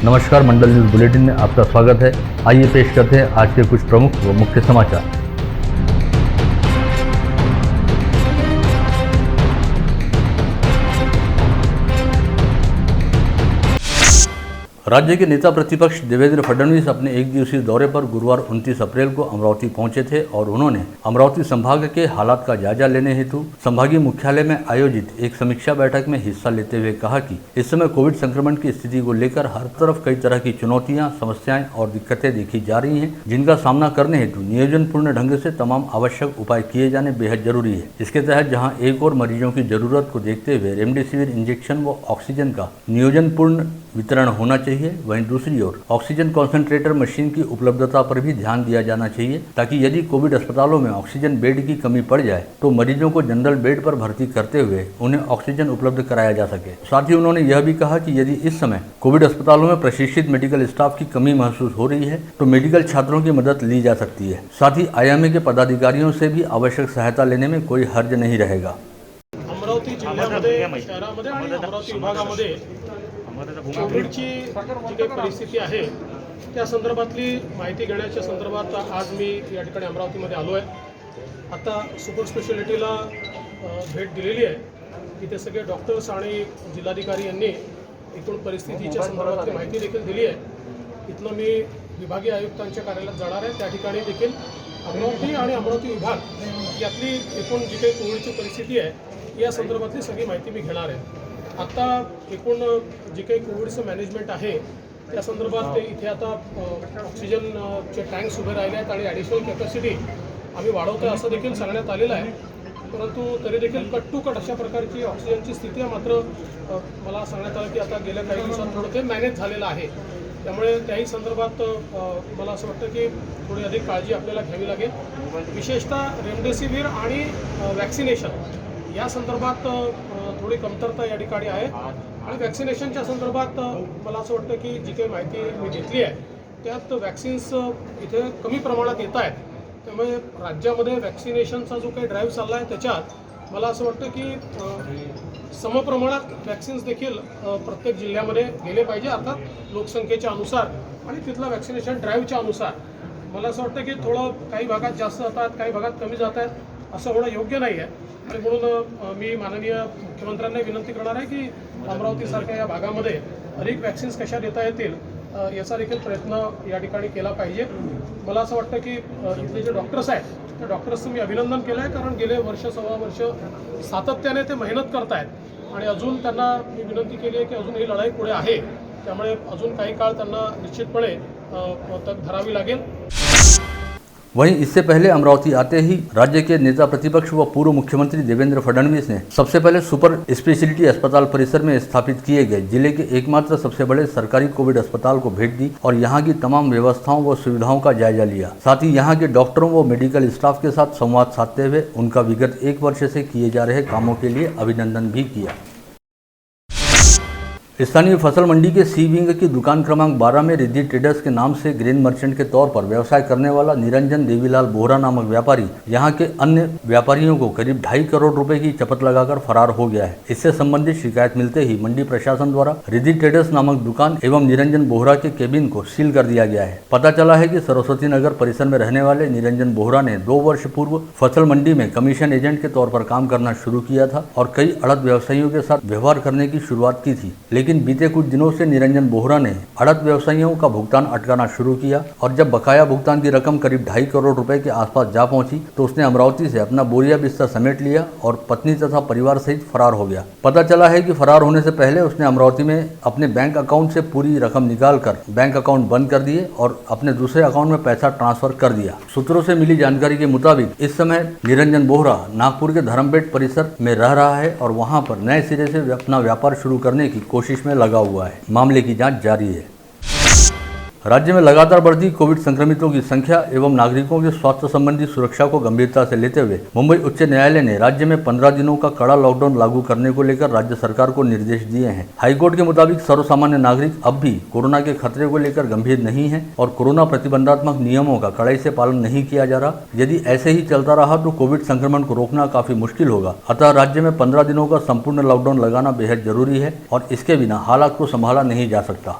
नमस्कार, मंडल news bulletin में आपका स्वागत है। आइए पेश करते हैं आज के कुछ प्रमुख व मुख्य समाचार। राज्य के नेता प्रतिपक्ष देवेंद्र फडणवीस अपने एक दिवसीय दौरे पर गुरुवार 29 अप्रैल को अमरावती पहुंचे थे और उन्होंने अमरावती संभाग के हालात का जायजा लेने हेतु संभागीय मुख्यालय में आयोजित एक समीक्षा बैठक में हिस्सा लेते हुए कहा कि इस समय कोविड संक्रमण की स्थिति को लेकर हर तरफ कई तरह की चुनौतियां, समस्याएं और दिक्कतें देखी जा रही हैं, जिनका सामना करने हेतु नियोजनपूर्ण ढंग से तमाम आवश्यक उपाय किए जाने बेहद जरूरी है। इसके तहत जहाँ एक और मरीजों की जरूरत को देखते हुए रेमडेसिविर इंजेक्शन व ऑक्सीजन का नियोजनपूर्ण वितरण होना चाहिए, वहीं दूसरी ओर ऑक्सीजन कॉन्सेंट्रेटर मशीन की उपलब्धता पर भी ध्यान दिया जाना चाहिए, ताकि यदि कोविड अस्पतालों में ऑक्सीजन बेड की कमी पड़ जाए तो मरीजों को जनरल बेड पर भर्ती करते हुए उन्हें ऑक्सीजन उपलब्ध कराया जा सके। साथ ही उन्होंने यह भी कहा कि यदि इस समय कोविड अस्पतालों में प्रशिक्षित मेडिकल स्टाफ की कमी महसूस हो रही है तो मेडिकल छात्रों की मदद ली जा सकती है। साथ ही आईएमए के पदाधिकारियों से भी आवश्यक सहायता लेने में कोई हर्ज नहीं रहेगा। अमरावती जिल्ह्यामध्ये, शहरामध्ये आणि अमरावती विभागामध्ये कोविडची जी काही परिस्थिती आहे त्या संदर्भातली माहिती घेण्याच्या संदर्भात आज मी या ठिकाणी अमरावतीमध्ये आलो आहे। आता सुपर स्पेशालिटीला भेट दिलेली आहे। इथे सगळे डॉक्टर्स आणि जिल्हाधिकारी यांनी एकूण परिस्थितीच्या संदर्भातली माहिती देखील दिली आहे। इथनं मी विभागीय आयुक्तांच्या कार्यालयात जाणार आहे। त्या ठिकाणी देखील अमरावती आणि अमरावती विभाग यातली एकूण जी काही कोविडची परिस्थिती आहे या संदर्भातली सगळी माहिती मी घेणार आहे। आता एकूण जे काही कोविडचं मॅनेजमेंट आहे त्या संदर्भात इथे आता ऑक्सिजनचे टँक्स उभे राहिले आहेत आणि ॲडिशनल कॅपॅसिटी आम्ही वाढवतो आहे असं देखील सांगण्यात आलेलं आहे। परंतु तरी देखील कट टू कट अशा प्रकारची ऑक्सिजनची स्थिती आहे। मात्र मला सांगण्यात आलं की आता गेल्या काही दिवसात थोडं ते मॅनेज झालेलं आहे। त्यामुळे त्याही संदर्भात मला असं वाटतं की थोडी अधिक काळजी आपल्याला घ्यावी लागेल। विशेषतः रेमडेसिविर आणि वॅक्सिनेशन या संदर्भात थोडी कमतरता या ठिकाणी आहे आणि वॅक्सिनेशनच्या संदर्भात मला असं वाटतं की जी काही माहिती मी घेतली आहे त्यात वॅक्सिन्स इथे कमी प्रमाणात येत आहेत। त्यामुळे राज्यामध्ये वॅक्सिनेशनचा जो काही ड्राईव्ह चालला आहे त्याच्यात मला असं वाटतं की समप्रमाणात वॅक्सिन्स देखील प्रत्येक जिल्ह्यामध्ये गेले पाहिजे, अर्थात लोकसंख्येच्या अनुसार आणि तिथला वॅक्सिनेशन ड्राईव्हच्या अनुसार। मला असं वाटतं की थोडं काही भागात जास्त जातात, काही भागात कमी जात आहेत, असं होणं योग्य नाही आहे। आणि म्हणून मी माननीय मुख्यमंत्र्यांना विनंती करणार आहे की अमरावतीसारख्या या भागामध्ये अधिक वॅक्सिन्स कशा देता येतील याचा देखील प्रयत्न या ठिकाणी केला पाहिजे। मला असं वाटतं की इथले जे डॉक्टर्स आहेत त्या डॉक्टर्सचं मी अभिनंदन केलं आहे, कारण गेले वर्ष सव्वा वर्ष सातत्याने ते मेहनत करत आहेत आणि अजून त्यांना मी विनंती केली आहे की अजून ही लढाई पुढे आहे, त्यामुळे अजून काही काळ त्यांना निश्चितपणे तक धरावी लागेल। वहीं इससे पहले अमरावती आते ही राज्य के नेता प्रतिपक्ष व पूर्व मुख्यमंत्री देवेंद्र फडणवीस ने सबसे पहले सुपर स्पेशलिटी अस्पताल परिसर में स्थापित किए गए जिले के एकमात्र सबसे बड़े सरकारी कोविड अस्पताल को भेंट दी और यहां की तमाम व्यवस्थाओं व सुविधाओं का जायजा लिया। साथ ही यहां के डॉक्टरों व मेडिकल स्टाफ के साथ संवाद साधते हुए उनका विगत एक वर्ष से किए जा रहे कामों के लिए अभिनंदन भी किया। स्थानीय फसल मंडी के सी विंग की दुकान क्रमांक 12 में रिद्धि ट्रेडर्स के नाम से ग्रेन मर्चेंट के तौर पर व्यवसाय करने वाला निरंजन देवीलाल बोहरा नामक व्यापारी यहां के अन्य व्यापारियों को करीब 2.5 करोड़ रुपए की चपत लगाकर फरार हो गया है। इससे संबंधित शिकायत मिलते ही मंडी प्रशासन द्वारा रिद्धि ट्रेडर्स नामक दुकान एवं निरंजन बोहरा के केबिन को सील कर दिया गया है। पता चला है कि सरस्वती नगर परिसर में रहने वाले निरंजन बोहरा ने 2 वर्ष पूर्व फसल मंडी में कमीशन एजेंट के तौर पर काम करना शुरू किया था और कई अड़त व्यवसायियों के साथ व्यवहार करने की शुरुआत की थी, लेकिन बीते कुछ दिनों से निरंजन बोहरा ने अड़त व्यवसायियों का भुगतान अटकाना शुरू किया और जब बकाया भुगतान की रकम करीब 2.5 करोड़ रुपए के आसपास जा पहुंची तो उसने अमरावती से अपना बोरिया बिस्तर समेट लिया और पत्नी तथा परिवार सहित फरार हो गया। पता चला है कि फरार होने से पहले उसने अमरावती में अपने बैंक अकाउंट से पूरी रकम निकालकर बैंक अकाउंट बंद कर दिए और अपने दूसरे अकाउंट में पैसा ट्रांसफर कर दिया। सूत्रों से मिली जानकारी के मुताबिक इस समय निरंजन बोहरा नागपुर के धर्मपेट परिसर में रह रहा है और वहां पर नए सिरे से अपना व्यापार शुरू करने की कोशिश में लगा हुआ है। मामले की जांच जारी है। राज्य में लगातार बढ़ती कोविड संक्रमितों की संख्या एवं नागरिकों के स्वास्थ्य संबंधी सुरक्षा को गंभीरता से लेते हुए मुंबई उच्च न्यायालय ने राज्य में 15 दिनों का कड़ा लॉकडाउन लागू करने को लेकर राज्य सरकार को निर्देश दिए हैं। हाईकोर्ट के मुताबिक सर्वसामान्य नागरिक अब भी कोरोना के खतरे को लेकर गंभीर नहीं है और कोरोना प्रतिबंधात्मक नियमों का कड़ाई से पालन नहीं किया जा रहा। यदि ऐसे ही चलता रहा तो कोविड संक्रमण को रोकना काफी मुश्किल होगा। अतः राज्य में 15 दिनों का संपूर्ण लॉकडाउन लगाना बेहद जरूरी है और इसके बिना हालात को संभाला नहीं जा सकता।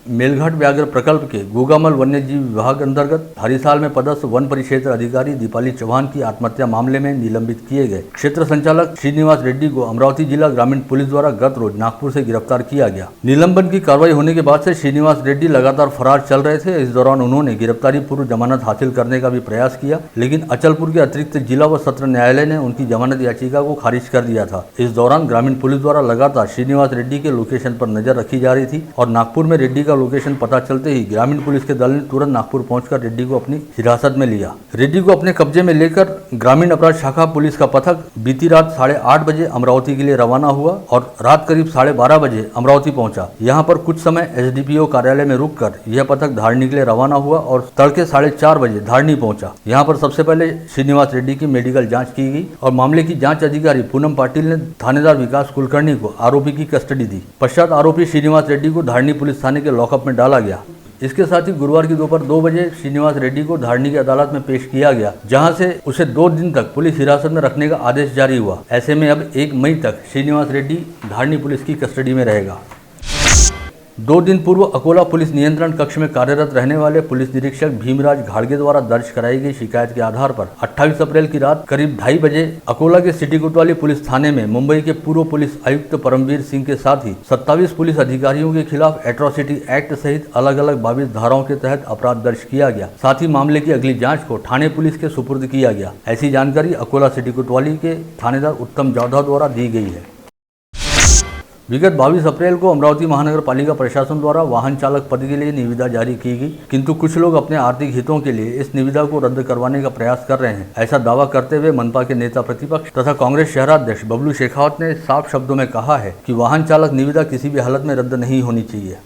मेलघाट व्याघ्र प्रकल्प के गोगामल वन्यजीव विभाग अंतर्गत हरिसाल में पदस्थ वन परिक्षेत्र अधिकारी दीपाली चौहान की आत्महत्या मामले में निलंबित किए गए क्षेत्र संचालक श्रीनिवास रेड्डी को अमरावती जिला ग्रामीण पुलिस द्वारा गत रोज नागपुर से गिरफ्तार किया गया। निलंबन की कार्रवाई होने के बाद से श्रीनिवास रेड्डी लगातार फरार चल रहे थे। इस दौरान उन्होंने गिरफ्तारी पूर्व जमानत हासिल करने का भी प्रयास किया, लेकिन अचलपुर के अतिरिक्त जिला व सत्र न्यायालय ने उनकी जमानत याचिका को खारिज कर दिया था। इस दौरान ग्रामीण पुलिस द्वारा लगातार श्रीनिवास रेड्डी के लोकेशन पर नजर रखी जा रही थी और नागपुर में रेड्डी का लोकेशन पता चलते ही ग्रामीण पुलिस के दल ने तुरंत नागपुर पहुंचकर रेड्डी को अपनी हिरासत में लिया। रेड्डी को अपने कब्जे में लेकर ग्रामीण अपराध शाखा पुलिस का पथक बीती रात 8:30 बजे अमरावती के लिए रवाना हुआ और रात करीब 12:30 बजे अमरावती पहुंचा। यहां पर कुछ समय एसडीपीओ कार्यालय में रुककर यह पथक धारनी के लिए रवाना हुआ और तड़के 4:30 बजे धारनी पहुंचा। यहां पर सबसे पहले श्रीनिवास रेड्डी की मेडिकल जांच की गई और मामले की जांच अधिकारी पूनम पाटिल ने थानेदार विकास कुलकर्णी को आरोपी की कस्टडी दी। पश्चात आरोपी श्रीनिवास रेड्डी को धारनी पुलिस थाने के लॉकअप में डाला गया। इसके साथ ही गुरुवार की दोपहर 2 बजे श्रीनिवास रेड्डी को धारनी की अदालत में पेश किया गया, जहां से उसे 2 दिन तक पुलिस हिरासत में रखने का आदेश जारी हुआ। ऐसे में अब 1 मई तक श्रीनिवास रेड्डी धारनी पुलिस की कस्टडी में रहेगा। 2 दिन पूर्व अकोला पुलिस नियंत्रण कक्ष में कार्यरत रहने वाले पुलिस निरीक्षक भीमराज घाड़गे द्वारा दर्ज कराई गई शिकायत के आधार पर 28 अप्रैल की रात करीब 2:30 बजे अकोला के सिटी कोतवाली पुलिस थाने में मुंबई के पूर्व पुलिस आयुक्त परमवीर सिंह के साथ ही 27 पुलिस अधिकारियों के खिलाफ एट्रोसिटी एक्ट सहित अलग अलग 22 धाराओं के तहत अपराध दर्ज किया गया। साथ ही मामले की अगली जाँच को थाने पुलिस के सुपुर्द किया गया। ऐसी जानकारी अकोला सिटी कोतवाली के थानेदार उत्तम जाधव द्वारा दी गई है। विगत 22 अप्रैल को अमरावती महानगर पालिका प्रशासन द्वारा वाहन चालक पद के लिए निविदा जारी की गई, किंतु कुछ लोग अपने आर्थिक हितों के लिए इस निविदा को रद्द करवाने का प्रयास कर रहे हैं। ऐसा दावा करते हुए मनपा के नेता प्रतिपक्ष तथा कांग्रेस शहराध्यक्ष बबलू शेखावत ने साफ शब्दों में कहा है कि वाहन चालक निविदा किसी भी हालत में रद्द नहीं होनी चाहिए।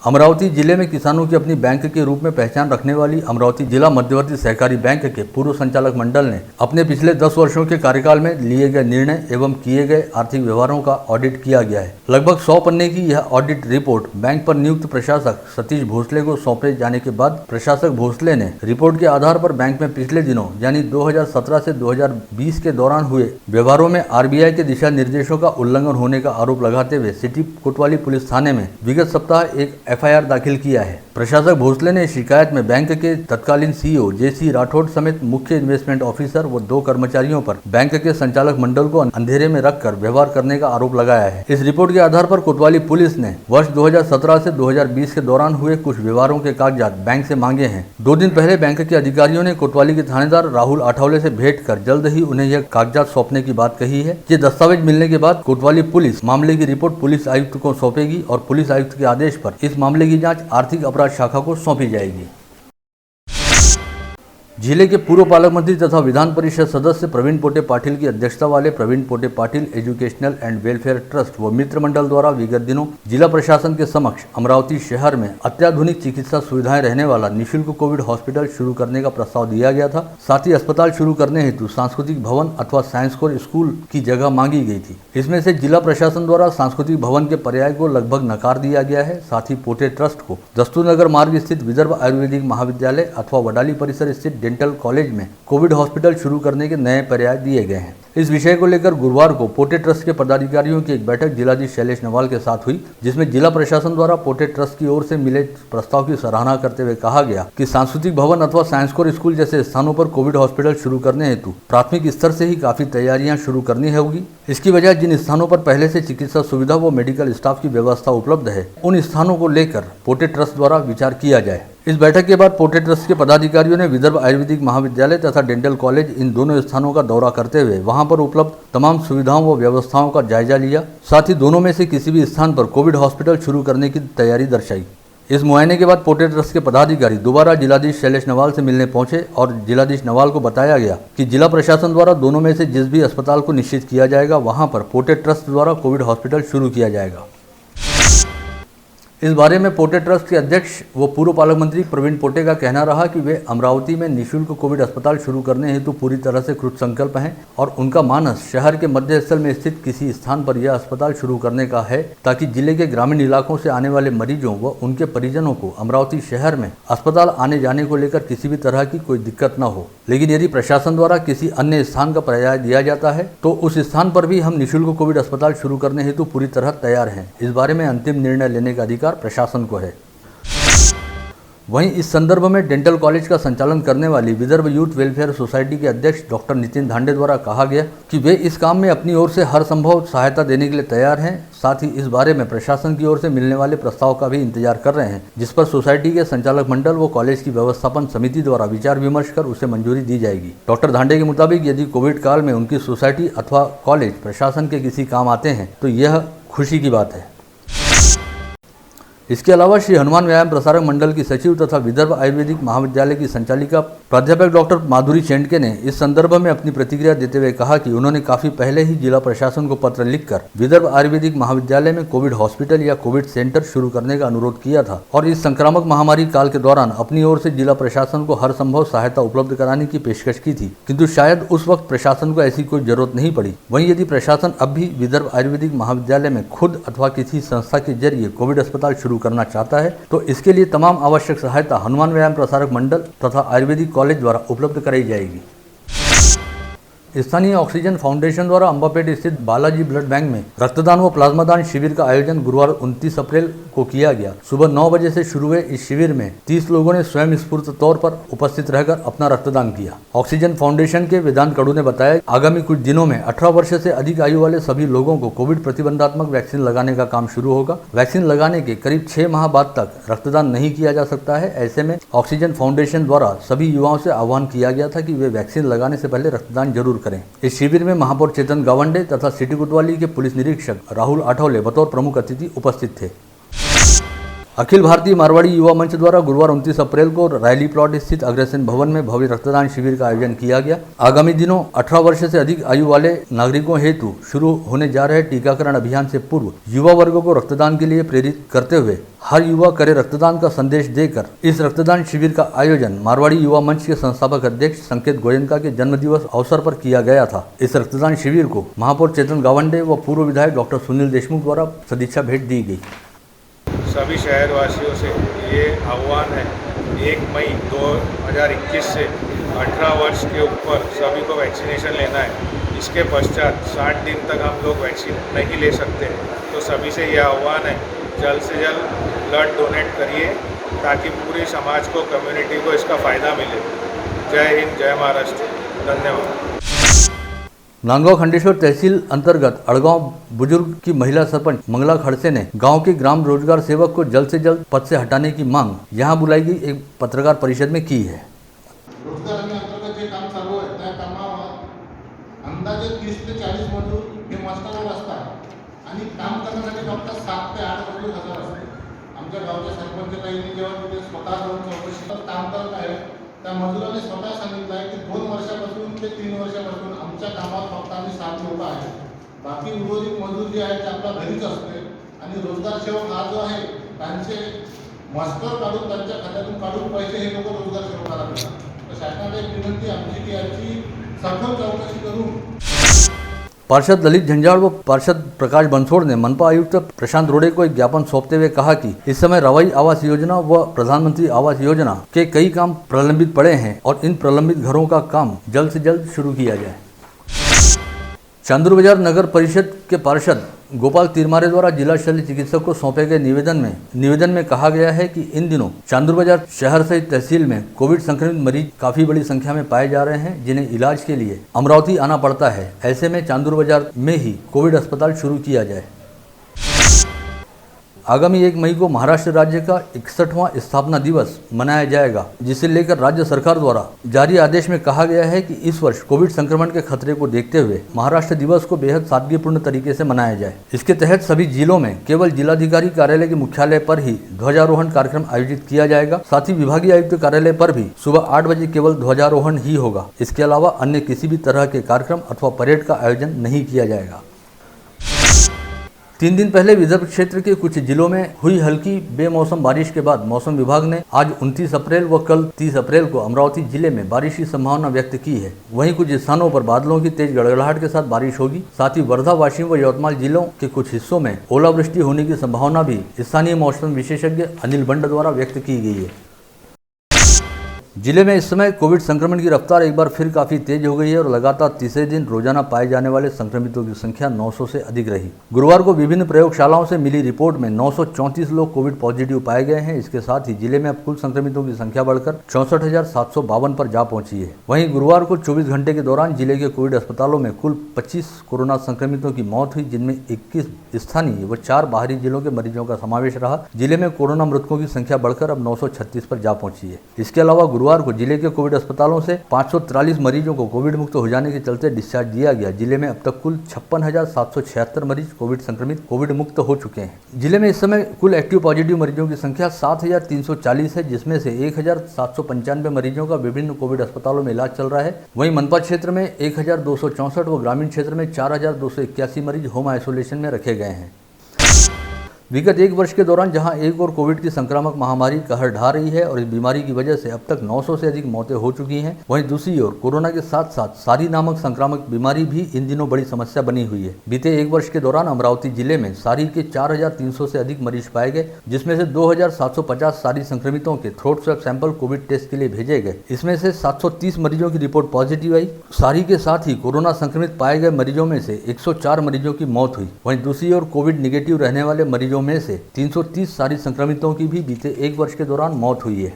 अमरावती जिले में किसानों की अपनी बैंक के रूप में पहचान रखने वाली अमरावती जिला मध्यवर्ती सहकारी बैंक के पूर्व संचालक मंडल ने अपने पिछले 10 वर्षों के कार्यकाल में लिए गए निर्णय एवं किए गए आर्थिक व्यवहारों का ऑडिट किया गया है। लगभग 100 पन्ने की यह ऑडिट रिपोर्ट बैंक पर नियुक्त प्रशासक सतीश भोसले को सौंपे जाने के बाद प्रशासक भोसले ने रिपोर्ट के आधार पर बैंक में पिछले दिनों यानी 2017 से 2020 के दौरान हुए व्यवहारों में आरबीआई के दिशा निर्देशों का उल्लंघन होने का आरोप लगाते हुए सिटी कोतवाली पुलिस थाने में विगत सप्ताह एक एफआईआर दाखिल किया है। प्रशासक भोसले ने शिकायत में बैंक के तत्कालीन सीईओ जेसी राठौड़ समेत मुख्य इन्वेस्टमेंट ऑफिसर व 2 कर्मचारियों पर बैंक के संचालक मंडल को अंधेरे में रखकर व्यवहार करने का आरोप लगाया है। इस रिपोर्ट के आधार पर कोतवाली पुलिस ने वर्ष 2017 से 2020 के दौरान हुए कुछ व्यवहारों के कागजात बैंक से मांगे हैं। 2 दिन पहले बैंक के अधिकारियों ने कोतवाली के थानेदार राहुल आठवले से भेंट कर जल्द ही उन्हें यह कागजात सौंपने की बात कही है। ये दस्तावेज मिलने के बाद कोतवाली पुलिस मामले की रिपोर्ट पुलिस आयुक्त को सौंपेगी और पुलिस आयुक्त के आदेश पर इस मामले की जांच आर्थिक अपराध शाखा को सौंपी जाएगी। जिले के पूर्व पालक मंत्री तथा विधान परिषद सदस्य प्रवीण पोटे पाटिल की अध्यक्षता वाले Praveen Pote Patil educational and welfare trust व मित्र मंडल द्वारा विगत दिनों जिला प्रशासन के समक्ष अमरावती शहर में अत्याधुनिक चिकित्सा सुविधाएं रहने वाला निःशुल्क कोविड हॉस्पिटल शुरू करने का प्रस्ताव दिया गया था। साथ ही अस्पताल शुरू करने हेतु सांस्कृतिक भवन अथवा साइंस कोर स्कूल की जगह मांगी गई थी। इसमें से जिला प्रशासन द्वारा सांस्कृतिक भवन के पर्याय को लगभग नकार दिया गया है। साथ ही पोटे ट्रस्ट को दस्तूरनगर मार्ग स्थित विदर्भ आयुर्वेदिक महाविद्यालय अथवा वडाली परिसर स्थित डेंटल कॉलेज में कोविड हॉस्पिटल शुरू करने के नए पर्याय दिए गए हैं। इस विषय को लेकर गुरुवार को पोटे ट्रस्ट के पदाधिकारियों की एक बैठक जिलाधीश शैलेश नवाल के साथ हुई, जिसमें जिला प्रशासन द्वारा पोटे ट्रस्ट की ओर से मिले प्रस्ताव की सराहना करते हुए कहा गया कि सांस्कृतिक भवन अथवा साइंस कोर स्कूल जैसे स्थानों पर कोविड हॉस्पिटल शुरू करने हेतु प्राथमिक स्तर से ही काफी तैयारियां शुरू करनी होगी। इसकी वजह जिन स्थानों पर पहले से चिकित्सा सुविधा व मेडिकल स्टाफ की व्यवस्था उपलब्ध है, उन स्थानों को लेकर पोटे ट्रस्ट द्वारा विचार किया जाए। इस बैठक के बाद पोटे ट्रस्ट के पदाधिकारियों ने विदर्भ आयुर्वेदिक महाविद्यालय तथा डेंटल कॉलेज इन दोनों स्थानों का दौरा करते हुए वहां पर उपलब्ध तमाम सुविधाओं व व्यवस्थाओं का जायजा लिया। साथ ही दोनों में से किसी भी स्थान पर कोविड हॉस्पिटल शुरू करने की तैयारी दर्शाई। इस मुआयने के बाद पोटे ट्रस्ट के पदाधिकारी दोबारा जिलाधीश शैलेश नवाल से मिलने पहुंचे और जिलाधीश नवाल को बताया गया कि जिला प्रशासन द्वारा दोनों में से जिस भी अस्पताल को निश्चित किया जाएगा वहां पर पोटे ट्रस्ट द्वारा कोविड हॉस्पिटल शुरू किया जाएगा। इस बारे में पोटे ट्रस्ट के अध्यक्ष व पूर्व पालक मंत्री प्रवीण पोटे का कहना रहा कि वे अमरावती में निःशुल्क कोविड अस्पताल शुरू करने हेतु पूरी तरह से कृत संकल्प हैं और उनका मानस शहर के मध्य स्थल में स्थित किसी स्थान पर यह अस्पताल शुरू करने का है, ताकि जिले के ग्रामीण इलाकों से आने वाले मरीजों व उनके परिजनों को अमरावती शहर में अस्पताल आने जाने को लेकर किसी भी तरह की कोई दिक्कत न हो। लेकिन यदि प्रशासन द्वारा किसी अन्य स्थान का पर्याय दिया जाता है तो उस स्थान पर भी हम निःशुल्क कोविड अस्पताल शुरू करने हेतु पूरी तरह तैयार हैं। इस बारे में अंतिम निर्णय लेने का अधिकार अधिकार प्रशासन को है। वहीं इस संदर्भ में डेंटल कॉलेज का संचालन करने वाली विदर्भ यूथ वेलफेयर सोसाइटी के अध्यक्ष डॉक्टर नितिन धांडे द्वारा कहा गया कि वे इस काम में अपनी ओर से हर संभव सहायता देने के लिए तैयार हैं। साथ ही इस बारे में प्रशासन की ओर से मिलने वाले प्रस्ताव का भी इंतजार कर रहे हैं, जिस पर सोसाइटी के संचालक मंडल व कॉलेज की व्यवस्थापन समिति द्वारा विचार विमर्श कर उसे मंजूरी दी जाएगी। डॉक्टर धांडे के मुताबिक यदि कोविड काल में उनकी सोसाइटी अथवा कॉलेज प्रशासन के किसी काम आते हैं तो यह खुशी की बात है। इसके अलावा श्री हनुमान व्यायाम प्रसारक मंडल की सचिव तथा विदर्भ आयुर्वेदिक महाविद्यालय की संचालिका प्राध्यापक डॉक्टर माधुरी चेंडके ने इस संदर्भ में अपनी प्रतिक्रिया देते हुए कहा कि उन्होंने काफी पहले ही जिला प्रशासन को पत्र लिखकर विदर्भ आयुर्वेदिक महाविद्यालय में कोविड हॉस्पिटल या कोविड सेंटर शुरू करने का अनुरोध किया था और इस संक्रामक महामारी काल के दौरान अपनी ओर से जिला प्रशासन को हर संभव सहायता उपलब्ध कराने की पेशकश की थी, किंतु शायद उस वक्त प्रशासन को ऐसी कोई जरूरत नहीं पड़ी। वहीं यदि प्रशासन अब भी विदर्भ आयुर्वेदिक महाविद्यालय में खुद अथवा किसी संस्था के जरिए कोविड अस्पताल शुरू करना चाहता है तो इसके लिए तमाम आवश्यक सहायता हनुमान व्यायाम प्रसारक मंडल तथा आयुर्वेदिक कॉलेज द्वारा उपलब्ध कराई जाएगी। स्थानीय ऑक्सीजन फाउंडेशन द्वारा अंबापेट स्थित बालाजी ब्लड बैंक में रक्तदान व प्लाज्मा दान शिविर का आयोजन गुरुवार 29 अप्रैल को किया गया। सुबह 9 बजे से शुरू हुए इस शिविर में 30 लोगों ने स्वयं स्फूर्त तौर पर उपस्थित रहकर अपना रक्तदान किया। ऑक्सीजन फाउंडेशन के वेदांत कडू ने बताया, आगामी कुछ दिनों में 18 वर्ष से अधिक आयु वाले सभी लोगों को कोविड प्रतिबंधात्मक वैक्सीन लगाने का काम शुरू होगा। वैक्सीन लगाने के करीब 6 माह बाद तक रक्तदान नहीं किया जा सकता है। ऐसे में ऑक्सीजन फाउंडेशन द्वारा सभी युवाओं से आह्वान किया गया था कि वे वैक्सीन लगाने से पहले रक्तदान जरूर करें। इस शिविर में महापौर चेतन गावंडे तथा सिटी कोतवाली के पुलिस निरीक्षक राहुल आठवले बतौर प्रमुख अतिथि उपस्थित थे। अखिल भारतीय मारवाड़ी युवा मंच द्वारा गुरुवार 29 अप्रैल को रैली प्लॉट स्थित अग्रसेन भवन में भव्य रक्तदान शिविर का आयोजन किया गया। आगामी दिनों 18 वर्ष से अधिक आयु वाले नागरिकों हेतु शुरू होने जा रहे टीकाकरण अभियान से पूर्व युवा वर्ग को रक्तदान के लिए प्रेरित करते हुए हर युवा करे रक्तदान का संदेश देकर इस रक्तदान शिविर का आयोजन मारवाड़ी युवा मंच के संस्थापक अध्यक्ष संकेत गोयनका के जन्मदिवस अवसर पर किया गया था। इस रक्तदान शिविर को महापौर चेतन गावंडे व पूर्व विधायक डॉक्टर सुनील देशमुख द्वारा सदिच्छा भेंट दी गई। सभी शहरवासियों से ये आह्वान है, 1 मई 2021 से 18 वर्ष के ऊपर सभी को वैक्सीनेशन लेना है। इसके पश्चात 60 दिन तक हम लोग वैक्सीन नहीं ले सकते, तो सभी से ये आह्वान है, जल्द से जल्द ब्लड डोनेट करिए ताकि पूरे समाज को, कम्युनिटी को इसका फ़ायदा मिले। जय हिंद, जय महाराष्ट्र, धन्यवाद। नांदगांव खंडेश्वर तहसील अंतर्गत अड़गांव बुजुर्ग की महिला सरपंच मंगला खड़से ने गांव के ग्राम रोजगार सेवक को जल्द से जल्द पद से हटाने की मांग यहां बुलाई गई एक पत्रकार परिषद में की है। रोजगार अंतर्गत जे काम चालू आहे त्या कामावर अंदाजे 30 ते 40 मजूर हे मास्टरवर असतात आणि काम करण्यासाठी फक्त 7 ते 8 मजूर हजर असतात। आमच्या गावच्या सरपंचांनी जेव्हा तिथे स्वतः जाऊन चौकशीत काम करत आहे, त्या मजुराने स्वतः सांगितलं आहे की 2 वर्षापासून ते 3 वर्षापासून आमच्या कामात फक्त आम्ही 7 लोक आहेत, बाकी उर्वरित मजूर जे आहेत ते आपल्या घरीच असते आणि रोजगार सेवक हा जो आहे त्यांचे मास्टर काढून त्यांच्या खात्यातून काढून पैसे हे लोक रोजगार सेवकाला देतात। तर शासनाला एक विनंती आमची की याची सखोल चौकशी करून पार्षद ललित झंझाड़ व पार्षद प्रकाश बंसोड़ ने मनपा आयुक्त प्रशांत रोड़े को एक ज्ञापन सौंपते हुए कहा कि इस समय रवाई आवास योजना व प्रधानमंत्री आवास योजना के कई काम प्रलंबित पड़े हैं और इन प्रलंबित घरों का काम जल्द से जल्द शुरू किया जाए। चांदूर बाजार नगर परिषद के पार्षद गोपाल तिरमारे द्वारा जिला शल्य चिकित्सक को सौंपे गए निवेदन में कहा गया है कि इन दिनों चांदूर बाजार शहर सहित तहसील में कोविड संक्रमित मरीज काफी बड़ी संख्या में पाए जा रहे हैं, जिन्हें इलाज के लिए अमरावती आना पड़ता है। ऐसे में चांदूर बाजार में ही कोविड अस्पताल शुरू किया जाए। आगामी 1 मई को महाराष्ट्र राज्य का 61वां स्थापना दिवस मनाया जाएगा, जिसे लेकर राज्य सरकार द्वारा जारी आदेश में कहा गया है कि इस वर्ष कोविड संक्रमण के खतरे को देखते हुए महाराष्ट्र दिवस को बेहद सादगीपूर्ण तरीके से मनाया जाए। इसके तहत सभी जिलों में केवल जिलाधिकारी कार्यालय के मुख्यालय पर ही ध्वजारोहण कार्यक्रम आयोजित किया जाएगा। साथ ही विभागीय आयुक्त कार्यालय पर भी सुबह 8 बजे केवल ध्वजारोहण ही होगा। इसके अलावा अन्य किसी भी तरह के कार्यक्रम अथवा परेड का आयोजन नहीं किया जाएगा। 3 दिन पहले विदर्भ क्षेत्र के कुछ जिलों में हुई हल्की बेमौसम बारिश के बाद मौसम विभाग ने आज 29 अप्रैल व कल 30 अप्रैल को अमरावती जिले में बारिश की संभावना व्यक्त की है। वहीं कुछ स्थानों पर बादलों की तेज गड़गड़ाहट के साथ बारिश होगी। साथ ही वर्धा, वाशिम व यवतमाल जिलों के कुछ हिस्सों में ओलावृष्टि होने की संभावना भी स्थानीय मौसम विशेषज्ञ अनिल बंड द्वारा व्यक्त की गई है। जिले में इस समय कोविड संक्रमण की रफ्तार एक बार फिर काफी तेज हो गई है और लगातार तीसरे दिन रोजाना पाए जाने वाले संक्रमितों की संख्या 900 से अधिक रही। गुरुवार को विभिन्न प्रयोगशालाओं से मिली रिपोर्ट में 934 लोग कोविड पॉजिटिव पाए गए हैं। इसके साथ ही जिले में अब कुल संक्रमितों की संख्या बढ़कर 64,752 पर जा पहुंची है। वहीं गुरुवार को 24 घंटे के दौरान जिले के कोविड अस्पतालों में कुल 25 कोरोना संक्रमितों की मौत हुई, जिनमें 21 स्थानीय व 4 बाहरी जिलों के मरीजों का समावेश रहा। जिले में कोरोना मृतकों की संख्या बढ़कर अब 936 पर जा पहुंची है। इसके अलावा गुरुवार को जिले के कोविड अस्पतालों से 543 मरीजों को कोविड मुक्त हो जाने के चलते डिस्चार्ज दिया गया। जिले में अब तक कुल 56,776 मरीज कोविड संक्रमित कोविड मुक्त हो चुके हैं। जिले में इस समय कुल एक्टिव पॉजिटिव मरीजों की संख्या 7,340 है, जिसमें से 1,795 मरीजों का विभिन्न कोविड अस्पतालों में इलाज चल रहा है। वहीं मनपा क्षेत्र में 1,264 व ग्रामीण क्षेत्र में 4,281 मरीज होम आइसोलेशन में रखे गए हैं। विगत एक वर्ष के दौरान जहां एक और कोविड की संक्रामक महामारी कहर ढा रही है और इस बीमारी की वजह से अब तक 900 से अधिक मौतें हो चुकी हैं, वहीं दूसरी ओर कोरोना के साथ साथ सारी नामक संक्रामक बीमारी भी इन दिनों बड़ी समस्या बनी हुई है। बीते एक वर्ष के दौरान अमरावती जिले में सारी के 4,300 से अधिक मरीज पाए गए, जिसमें से 2,750 सारी संक्रमितों के throat swab sample covid test के लिए भेजे गए। इसमें से 730 मरीजों की रिपोर्ट पॉजिटिव आई। सारी के साथ ही कोरोना संक्रमित पाए गए मरीजों में से 104 मरीजों की मौत हुई। वहीं दूसरी ओर कोविड निगेटिव रहने वाले मरीजों में से 330 सारी संक्रमितों की भी बीते एक वर्ष के दौरान मौत हुई है।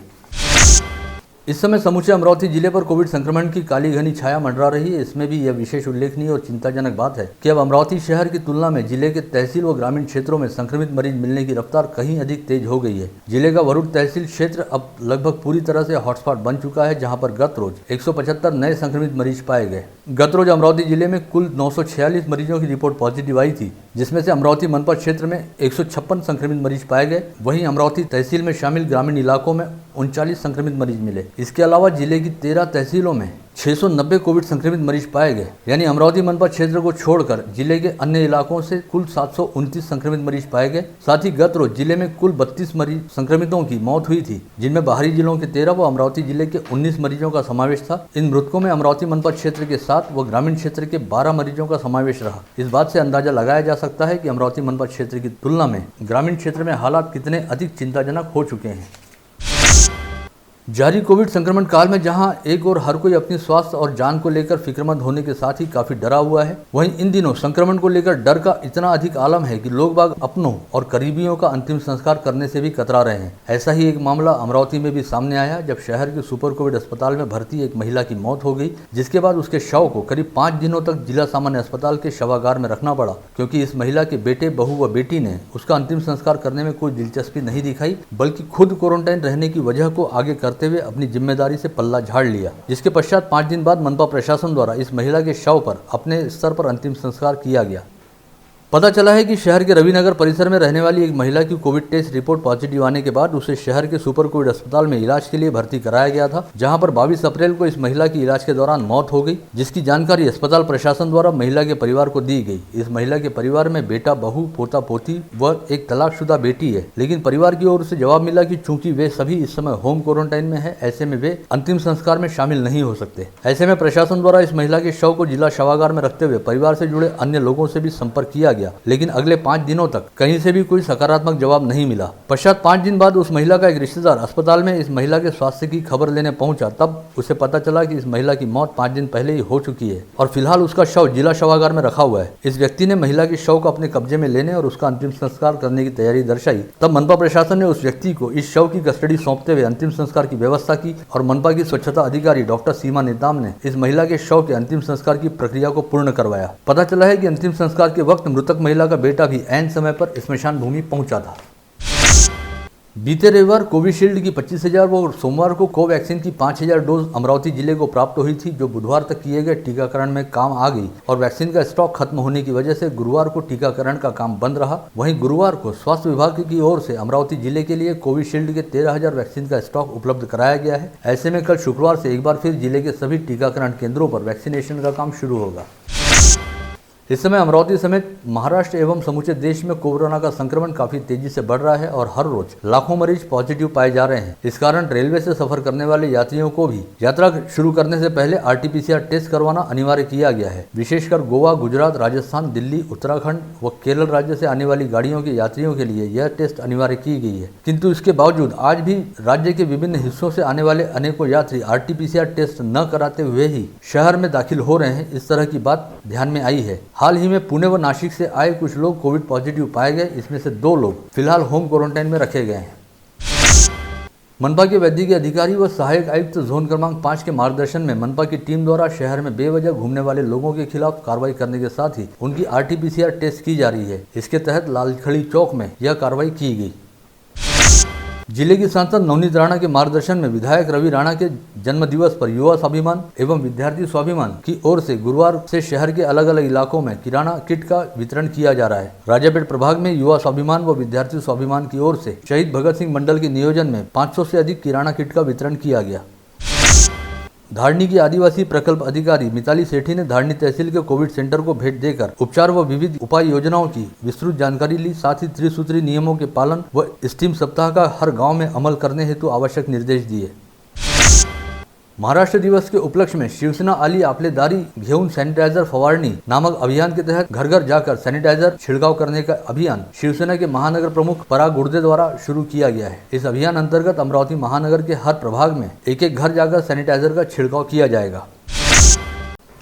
इस समय समूचे अमरावती जिले पर कोविड संक्रमण की काली घनी छाया मंडरा रही है। इसमें भी यह विशेष उल्लेखनीय और चिंताजनक बात है कि अब अमरावती शहर की तुलना में जिले के तहसील व ग्रामीण क्षेत्रों में संक्रमित मरीज मिलने की रफ्तार कहीं अधिक तेज हो गई है। जिले का वरुड तहसील क्षेत्र अब लगभग पूरी तरह से हॉटस्पॉट बन चुका है, जहाँ पर गत रोज 175 नए संक्रमित मरीज पाए गए। गत रोज अमरावती जिले में कुल 946 मरीजों की रिपोर्ट पॉजिटिव आई थी, जिसमें से अमरावती मनपा क्षेत्र में 156 संक्रमित मरीज पाए गए। वहीं अमरावती तहसील में शामिल ग्रामीण इलाकों में 39 संक्रमित मरीज मिले। इसके अलावा जिले की 13 तहसीलों में 690 कोविड संक्रमित मरीज पाए गए। यानी अमरावती मनपा क्षेत्र को छोड़कर जिले के अन्य इलाकों से कुल 729 संक्रमित मरीज पाए गए। साथ ही गत रोज जिले में कुल 32 मरीज संक्रमितों की मौत हुई थी, जिनमें बाहरी जिलों के 13 व अमरावती जिले के 19 मरीजों का समावेश था। इन मृतकों में अमरावती मनपा क्षेत्र के 7 व ग्रामीण क्षेत्र के 12 मरीजों का समावेश रहा। इस बात से अंदाजा लगाया जा सकता है कि अमरावती मनपा क्षेत्र की तुलना में ग्रामीण क्षेत्र में हालात कितने अधिक चिंताजनक हो चुके हैं। जारी कोविड संक्रमण काल में जहां एक और हर कोई अपनी स्वास्थ्य और जान को लेकर फिक्रमंद होने के साथ ही काफी डरा हुआ है, वहीं इन दिनों संक्रमण को लेकर डर का इतना अधिक आलम है कि लोग बाग अपनों और करीबियों का अंतिम संस्कार करने से भी कतरा रहे हैं। ऐसा ही एक मामला अमरावती में भी सामने आया, जब शहर के सुपर कोविड अस्पताल में भर्ती एक महिला की मौत हो गई, जिसके बाद उसके शव को करीब 5 दिनों तक जिला सामान्य अस्पताल के शवागार में रखना पड़ा, क्योंकि इस महिला के बेटे, बहू व बेटी ने उसका अंतिम संस्कार करने में कोई दिलचस्पी नहीं दिखाई, बल्कि खुद क्वारंटाइन रहने की वजह को आगे करते हुए अपनी जिम्मेदारी से पल्ला झाड़ लिया। जिसके पश्चात 5 दिन बाद मनपा प्रशासन द्वारा इस महिला के शव पर अपने स्तर पर अंतिम संस्कार किया गया। पता चला है कि शहर के रविनगर परिसर में रहने वाली एक महिला की कोविड टेस्ट रिपोर्ट पॉजिटिव आने के बाद उसे शहर के सुपर कोविड अस्पताल में इलाज के लिए भर्ती कराया गया था, जहां पर 22 अप्रैल को इस महिला की इलाज के दौरान मौत हो गई, जिसकी जानकारी अस्पताल प्रशासन द्वारा महिला के परिवार को दी गई। इस महिला के परिवार में बेटा, बहू, पोता पोती व एक तलाकशुदा बेटी है, लेकिन परिवार की ओर से जवाब मिला कि चूंकि वे सभी इस समय होम क्वारंटाइन में है, ऐसे में वे अंतिम संस्कार में शामिल नहीं हो सकते। ऐसे में प्रशासन द्वारा इस महिला के शव को जिला शवागार में रखते हुए परिवार से जुड़े अन्य लोगों से भी संपर्क किया गया, लेकिन अगले 5 दिनों तक कहीं से भी कोई सकारात्मक जवाब नहीं मिला। पश्चात 5 दिन बाद उस महिला का एक रिश्तेदार अस्पताल में इस महिला के स्वास्थ्य की खबर लेने पहुंचा, तब उसे पता चला कि इस महिला की मौत 5 दिन पहले ही हो चुकी है और फिलहाल उसका शव जिला शवागार में रखा हुआ है। इस व्यक्ति ने महिला के शव को अपने कब्जे में लेने और उसका अंतिम संस्कार करने की तैयारी दर्शाई। तब मनपा प्रशासन ने उस व्यक्ति को इस शव की कस्टडी सौंपते हुए अंतिम संस्कार की व्यवस्था की और मनपा की स्वच्छता अधिकारी डॉक्टर सीमा नेताम ने इस महिला के शव के अंतिम संस्कार की प्रक्रिया को पूर्ण करवाया। पता चला है कि अंतिम संस्कार के वक्त मृतक महिला का बेटा भी ऐन समय पर स्मशान भूमि पहुंचा था। बीते रविवार कोविशील्ड की 25,000 व सोमवार को कोवैक्सीन की 5,000 डोज अमरावती जिले को प्राप्त हुई थी, जो बुधवार तक किए गए टीकाकरण में काम आ गई और वैक्सीन का स्टॉक खत्म होने की वजह से गुरुवार को टीकाकरण का काम बंद रहा। वहीं गुरुवार को स्वास्थ्य विभाग की ओर से अमरावती जिले के लिए कोविशील्ड के 13,000 वैक्सीन का स्टॉक उपलब्ध कराया गया है। ऐसे में कल शुक्रवार से एक बार फिर जिले के सभी टीकाकरण केंद्रों पर वैक्सीनेशन का काम शुरू होगा। इस समय अमरावती समेत महाराष्ट्र एवं समूचे देश में कोरोना का संक्रमण काफी तेजी से बढ़ रहा है और हर रोज लाखों मरीज पॉजिटिव पाए जा रहे हैं। इस कारण रेलवे से सफर करने वाले यात्रियों को भी यात्रा शुरू करने से पहले RT-PCR टेस्ट करवाना अनिवार्य किया गया है। विशेषकर गोवा, गुजरात, राजस्थान, दिल्ली, उत्तराखंड व केरल राज्य से आने वाली गाड़ियों के यात्रियों के लिए यह टेस्ट अनिवार्य की गई है। किंतु इसके बावजूद आज भी राज्य के विभिन्न हिस्सों से आने वाले अनेकों यात्री RT-PCR टेस्ट न कराते हुए ही शहर में दाखिल हो रहे हैं। इस तरह की बात ध्यान में आई है। हाल ही में पुणे व नासिक से आए कुछ लोग कोविड पॉजिटिव पाए गए। इसमें से 2 लोग फिलहाल होम क्वारंटाइन में रखे गए हैं। मनपा के वैद्यकीय अधिकारी व सहायक आयुक्त जोन क्रमांक 5 के मार्गदर्शन में मनपा की टीम द्वारा शहर में बेवजह घूमने वाले लोगों के खिलाफ कार्रवाई करने के साथ ही उनकी RT-PCR टेस्ट की जा रही है। इसके तहत लालखड़ी चौक में यह कार्रवाई की गई। जिले की सांसद नवनीत राणा के मार्गदर्शन में विधायक रवि राणा के जन्म दिवस पर युवा स्वाभिमान एवं विद्यार्थी स्वाभिमान की ओर से गुरुवार से शहर के अलग अलग इलाकों में किराना किट का वितरण किया जा रहा है। राजापेट प्रभाग में युवा स्वाभिमान व विद्यार्थी स्वाभिमान की ओर से शहीद भगत सिंह मंडल के नियोजन में 500 से अधिक किराना किट का वितरण किया गया। धारनी की आदिवासी प्रकल्प अधिकारी मिताली सेठी ने धारनी तहसील के कोविड सेंटर को भेंट देकर उपचार व विविध उपाय योजनाओं की विस्तृत जानकारी ली। साथ ही त्रिसूत्री नियमों के पालन व स्टीम सप्ताह का हर गांव में अमल करने हेतु आवश्यक निर्देश दिए। महाराष्ट्र दिवस के उपलक्ष्य में शिवसेना आली आपले दारी घेऊन सैनिटाइजर फवारणी नामक अभियान के तहत घर घर जाकर सैनिटाइजर छिड़काव करने का अभियान शिवसेना के महानगर प्रमुख पराग गुर्दे द्वारा शुरू किया गया है। इस अभियान अंतर्गत अमरावती महानगर के हर प्रभाग में एक एक घर जाकर सैनिटाइजर का छिड़काव किया जाएगा।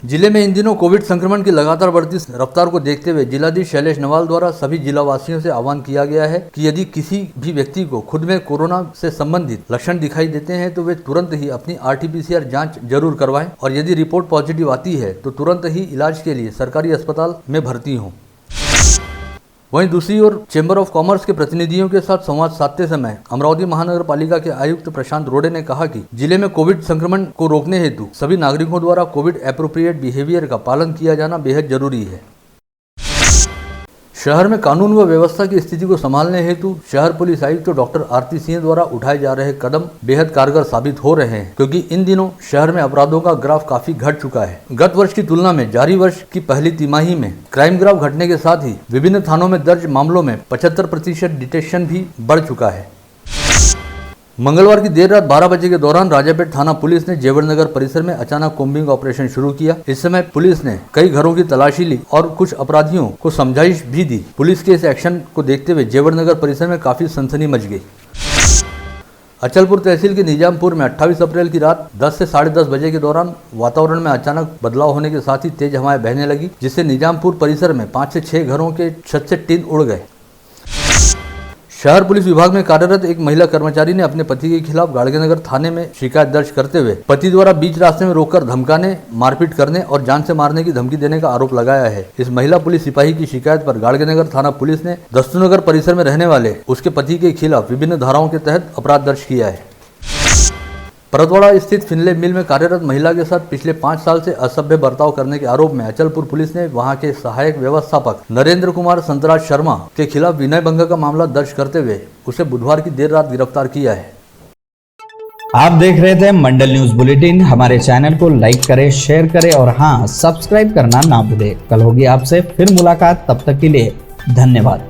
जिले में इन दिनों कोविड संक्रमण की लगातार बढ़ती रफ्तार को देखते हुए जिलाधीश शैलेश नवाल द्वारा सभी जिलावासियों से आह्वान किया गया है कि यदि किसी भी व्यक्ति को खुद में कोरोना से संबंधित लक्षण दिखाई देते हैं तो वे तुरंत ही अपनी RT-PCR जांच जरूर करवाएं और यदि रिपोर्ट पॉजिटिव आती है तो तुरंत ही इलाज के लिए सरकारी अस्पताल में भर्ती हों। वहीं दूसरी ओर चैम्बर ऑफ कॉमर्स के प्रतिनिधियों के साथ संवाद साधते समय अमरावती महानगर पालिका के आयुक्त प्रशांत रोडे ने कहा कि जिले में कोविड संक्रमण को रोकने हेतु सभी नागरिकों द्वारा कोविड एप्रोप्रिएट बिहेवियर का पालन किया जाना बेहद जरूरी है। शहर में कानून व व्यवस्था की स्थिति को संभालने हेतु शहर पुलिस आयुक्त डॉक्टर आरती सिंह द्वारा उठाए जा रहे कदम बेहद कारगर साबित हो रहे हैं, क्योंकि इन दिनों शहर में अपराधों का ग्राफ काफी घट चुका है। गत वर्ष की तुलना में जारी वर्ष की पहली तिमाही में क्राइम ग्राफ घटने के साथ ही विभिन्न थानों में दर्ज मामलों में 75% डिटेक्शन भी बढ़ चुका है। मंगलवार की देर रात 12 बजे के दौरान राजापेट थाना पुलिस ने जेवरनगर परिसर में अचानक कोम्बिंग ऑपरेशन शुरू किया। इस समय पुलिस ने कई घरों की तलाशी ली और कुछ अपराधियों को समझाइश भी दी। पुलिस के इस एक्शन को देखते हुए जेवरनगर परिसर में काफी सनसनी मच गई। अचलपुर तहसील के निजामपुर में 28 अप्रैल की रात 10 से 10:30 बजे के दौरान वातावरण में अचानक बदलाव होने के साथ ही तेज हवाएं बहने लगी, जिससे निजामपुर परिसर में 5 से 6 घरों के छत से टीन उड़ गए। शहर पुलिस विभाग में कार्यरत एक महिला कर्मचारी ने अपने पति के खिलाफ गाड़गेनगर थाने में शिकायत दर्ज करते हुए पति द्वारा बीच रास्ते में रोककर धमकाने, मारपीट करने और जान से मारने की धमकी देने का आरोप लगाया है। इस महिला पुलिस सिपाही की शिकायत पर गाड़गेनगर थाना पुलिस ने दस्तूनगर परिसर में रहने वाले उसके पति के खिलाफ विभिन्न धाराओं के तहत अपराध दर्ज किया है। परतवाड़ा स्थित फिनले मिल में कार्यरत महिला के साथ पिछले 5 साल से असभ्य बर्ताव करने के आरोप में अचलपुर पुलिस ने वहां के सहायक व्यवस्थापक नरेंद्र कुमार संतराज शर्मा के खिलाफ विनय भंग का मामला दर्ज करते हुए उसे बुधवार की देर रात गिरफ्तार किया है। आप देख रहे थे मंडल न्यूज बुलेटिन। हमारे चैनल को लाइक करें, शेयर करें और हाँ, सब्सक्राइब करना ना भूलें। कल होगी आपसे फिर मुलाकात, तब तक के लिए धन्यवाद।